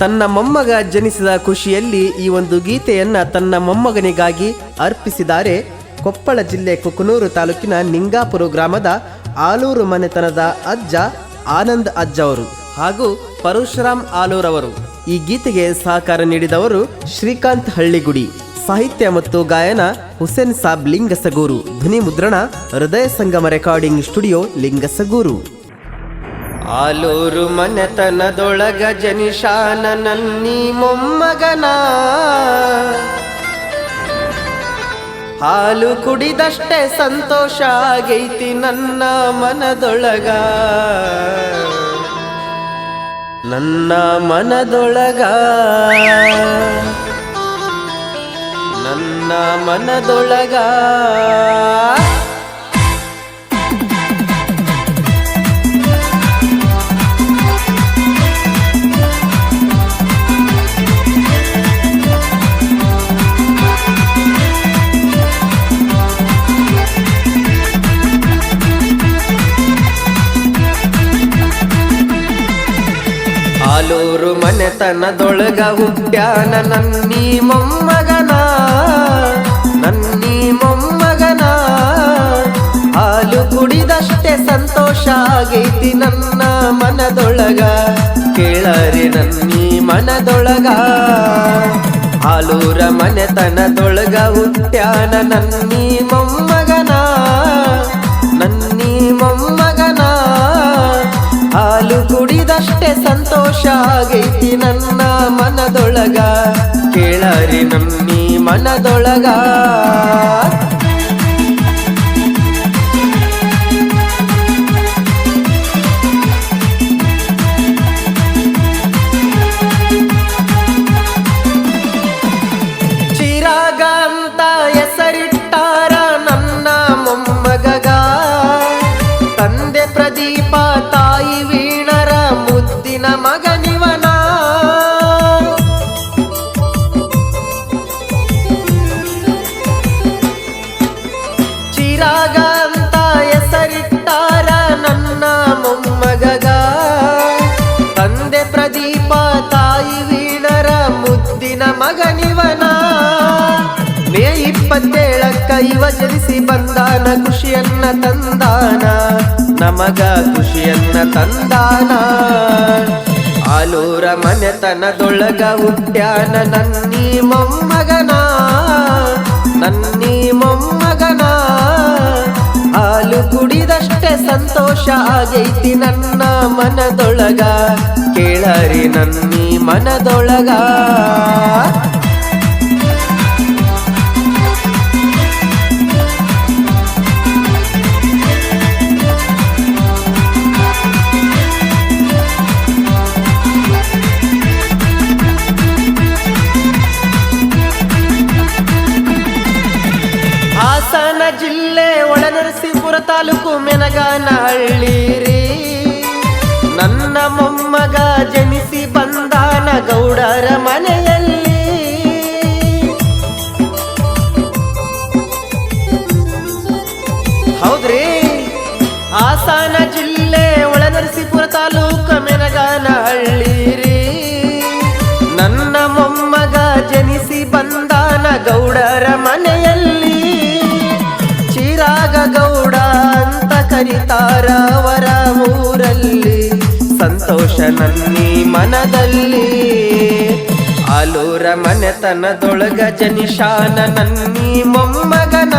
ತನ್ನ ಮೊಮ್ಮಗ ಜನಿಸಿದ ಖುಷಿಯಲ್ಲಿ ಈ ಒಂದು ಗೀತೆಯನ್ನ ತನ್ನ ಮೊಮ್ಮಗನಿಗಾಗಿ ಅರ್ಪಿಸಿದ್ದಾರೆ ಕೊಪ್ಪಳ ಜಿಲ್ಲೆ ಕುಕನೂರು ತಾಲೂಕಿನ ನಿಂಗಾಪುರ ಗ್ರಾಮದ ಆಲೂರು ಮನೆತನದ ಅಜ್ಜ ಆನಂದ್ ಅಜ್ಜ ಅವರು ಹಾಗೂ ಪರಶುರಾಮ್ ಆಲೂರ್ ಅವರು. ಈ ಗೀತೆಗೆ ಸಹಕಾರ ನೀಡಿದವರು ಶ್ರೀಕಾಂತ್ ಹಳ್ಳಿಗುಡಿ. ಸಾಹಿತ್ಯ ಮತ್ತು ಗಾಯನ ಹುಸೇನ್ ಸಾಬ್ ಲಿಂಗಸಗೂರು. ಧ್ವನಿ ಮುದ್ರಣ ಹೃದಯ ಸಂಗಮ ರೆಕಾರ್ಡಿಂಗ್ ಸ್ಟುಡಿಯೋ ಲಿಂಗಸಗೂರು. ಆಲೂರು ಮನೆತನದೊಳಗ ಜನಿಶಾನ ನನ್ನಿ ಮೊಮ್ಮಗನ, ಹಾಲು ಕುಡಿದಷ್ಟೇ ಸಂತೋಷ ಆಗೈತಿ ನನ್ನ ಮನದೊಳಗ, ನನ್ನ ಮನದೊಳಗ, ನನ್ನ ಮನದೊಳಗ. ಆಲೂರು ಮನೆತನದೊಳಗ ಹುಟ್ಟ್ಯಾನ ನನ್ನಿ ಮೊಮ್ಮಗನ, ನನ್ನಿ ಮೊಮ್ಮಗನ, ಹಾಲು ಕುಡಿದಷ್ಟೇ ಸಂತೋಷ ಆಗೈತಿ ನನ್ನ ಮನದೊಳಗ, ಕೇಳರಿ ನನ್ನಿ ಮನದೊಳಗ. ಆಲೂರ ಮನೆತನದೊಳಗ ಹುಟ್ಟ್ಯಾನ ನನ್ನಿ ಮೊಮ್ಮಗನ, ನನ್ನಿ ಮೊಮ್ಮಗನ, ಹಾಲು ಕುಡಿದಷ್ಟೇ ಸಂತೋಷ ಆಗೈತಿ ನನ್ನ ಮನದೊಳಗ, ಕೇಳರಿ ನನ್ನಿ ಮನದೊಳಗ. ಚಿರಾಗ ಅಂತ ಹೆಸರಿಟ್ಟಾರ ನನ್ನ ಮೊಮ್ಮಗಗ, ತಂದೆ ಪ್ರದೀಪ ತಾಯಿ ವೀಣರ ಮುದ್ದಿನ ಮಗನಿವನ. ಚಿರಾಗ ಅಂತ ಹೆಸರಿಟ್ಟಾರ ನನ್ನ ಮೊಮ್ಮಗಗ, ತಂದೆ ಪ್ರದೀಪ ತಾಯಿ ವೀಣರ ಮುದ್ದಿನ ಮಗನಿವನ. ಮೇ 27ಕ್ಕ ಇವ ಜನಿಸಿ ಬಂದಾನ, ಖುಷಿಯನ್ನ ತಂದಾನ, ನಮಗ ಖುಷಿಯನ್ನ ತಂದಾನ. ಆಲೂರ ಮನೆತನದೊಳಗ ಹುಟ್ಟ್ಯಾನ ನನ್ನಿ ಮೊಮ್ಮಗನ, ನನ್ನಿ ಮೊಮ್ಮಗನ, ಹಾಲು ಕುಡಿದಷ್ಟೇ ಸಂತೋಷ ಆಗೈತಿ ನನ್ನ ಮನದೊಳಗ, ಕೇಳರಿ ನನ್ನಿ ಮನದೊಳಗ. ಹಾಸನ ಜಿಲ್ಲೆ ಒಳನರಸೀಪುರ ತಾಲೂಕು ಮೆನಗಾನಹಳ್ಳಿ ರೀ. ನನ್ನ ಮೊಮ್ಮಗ ಜನಿಸಿ ಬಂದಾನ ಗೌಡರ ಮನೆಯಲ್ಲಿ, ಹೌದ್ರಿ. ಹಾಸನ ಜಿಲ್ಲೆ ಒಳನರಸೀಪುರ ತಾಲೂಕು ಮೆನಗಾನಹಳ್ಳಿ ರೀ. ನನ್ನ ಮೊಮ್ಮಗ ಜನಿಸಿ ಬಂದಾನ ಗೌಡರ ಮನೆಯಲ್ಲಿ, ಚಿರಾಗ ಗೌಡ ಅಂತ ಕರೀತಾರ ಅವರ ಊರಲ್ಲಿ, ಸಂತೋಷ ನನ್ನಿ ಮನದಲ್ಲಿ. ಆಲೂರ ಮನೆತನದೊಳಗ ಜನಿಶಾನ ನನ್ನಿ ಮೊಮ್ಮಗನ,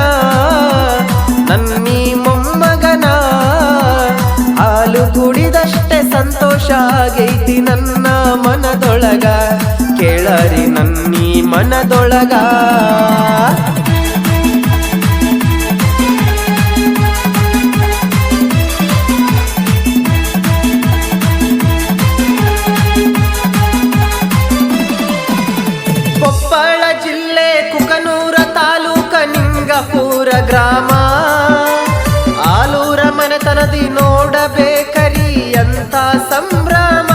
ನನ್ನಿ ಮೊಮ್ಮಗನ, ಹಾಲು ಕುಡಿದಷ್ಟೇ ಸಂತೋಷ ಆಗೈತಿ ನನ್ನ ಮನದೊಳಗ, ಕೇಳರಿ ನನ್ನಿ ಮನದೊಳಗ. ಕೊಪ್ಪಳ ಜಿಲ್ಲೆ ಕುಕನೂರ ತಾಲೂಕ ನಿಂಗಾಪುರ ಗ್ರಾಮ. ಆಲೂರ ಮನೆತನದಿ ನೋಡಬೇಕರಿ ಅಂತ ಸಂಭ್ರಮ.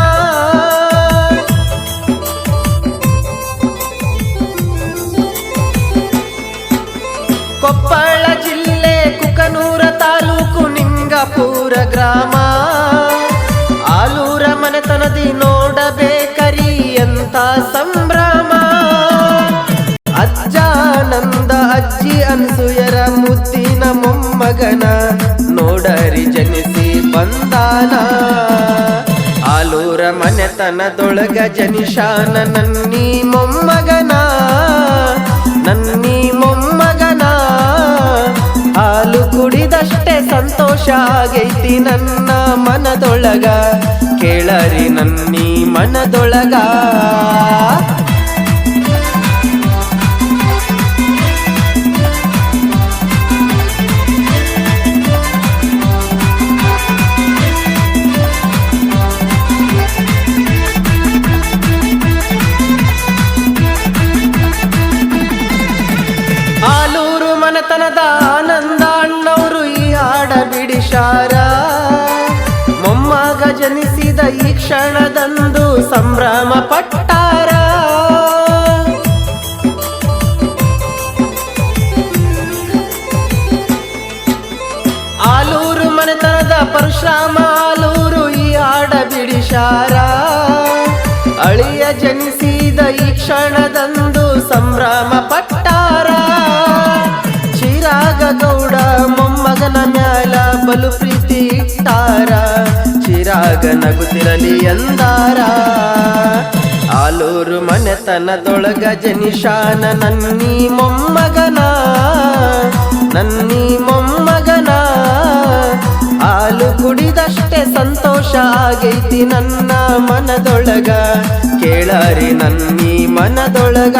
ಕೊಪ್ಪಳ ಜಿಲ್ಲೆ ಕುಕನೂರ ತಾಲೂಕು ನಿಂಗಾಪುರ ಗ್ರಾಮ. ಆಲೂರ ಮನೆತನದಿ ನೋಡಬೇಕರಿ ಅಂತ ಮನೆತನದೊಳಗ ಜನಿಶಾನ ನನ್ನೀ ಮೊಮ್ಮಗನ ನನ್ನೀ ಮೊಮ್ಮಗನ ಹಾಲು ಕುಡಿದಷ್ಟೇ ಸಂತೋಷ ಆಗೈತಿ ನನ್ನ ಮನದೊಳಗ ಕೇಳರಿ ನನ್ನೀ ಮನದೊಳಗ ಆಲೂರು ಮನೆತನದ ಆನಂದ ಅಣ್ಣವರು ಈ ಹಾಡ ಬಿಡಿಶಾರ ಮೊಮ್ಮಗ ಜನಿಸಿದ ಈ ಕ್ಷಣದಂದು ಸಂಭ್ರಮ ಪಟ್ಟಾರ ಆಲೂರು ಮನೆತನದ ಪರಶುರಾಮ ಆಲೂರು ಈ ಹಾಡ ಬಿಡಿಶಾರ ಅಳಿಯ ಜನಿಸಿದ ಈ ಕ್ಷಣದಂದು ಸಂಭ್ರಮ ಪಟ್ಟಾರ ಚಿರಾಗ ಗೌಡ ಮೊಮ್ಮಗನ ಮ್ಯಾಲ ಬಲು ಪ್ರೀತಿ ಇಟ್ಟಾರ ಚಿರಾಗ ನಗುತ್ತಿರಲಿ ಎಂದಾರ ಆಲೂರು ಮನೆತನದೊಳಗ ಜನಿಶಾನ ನನ್ನೀ ಮೊಮ್ಮಗನ ನನ್ನೀ ಮೊಮ್ಮಗನ ಹಾಲು ಕುಡಿದಷ್ಟೇ ಸಂತೋಷ ಆಗೈತಿ ನನ್ನ ಮನದೊಳಗ ಕೇಳರಿ ನನ್ನೀ ಮನದೊಳಗ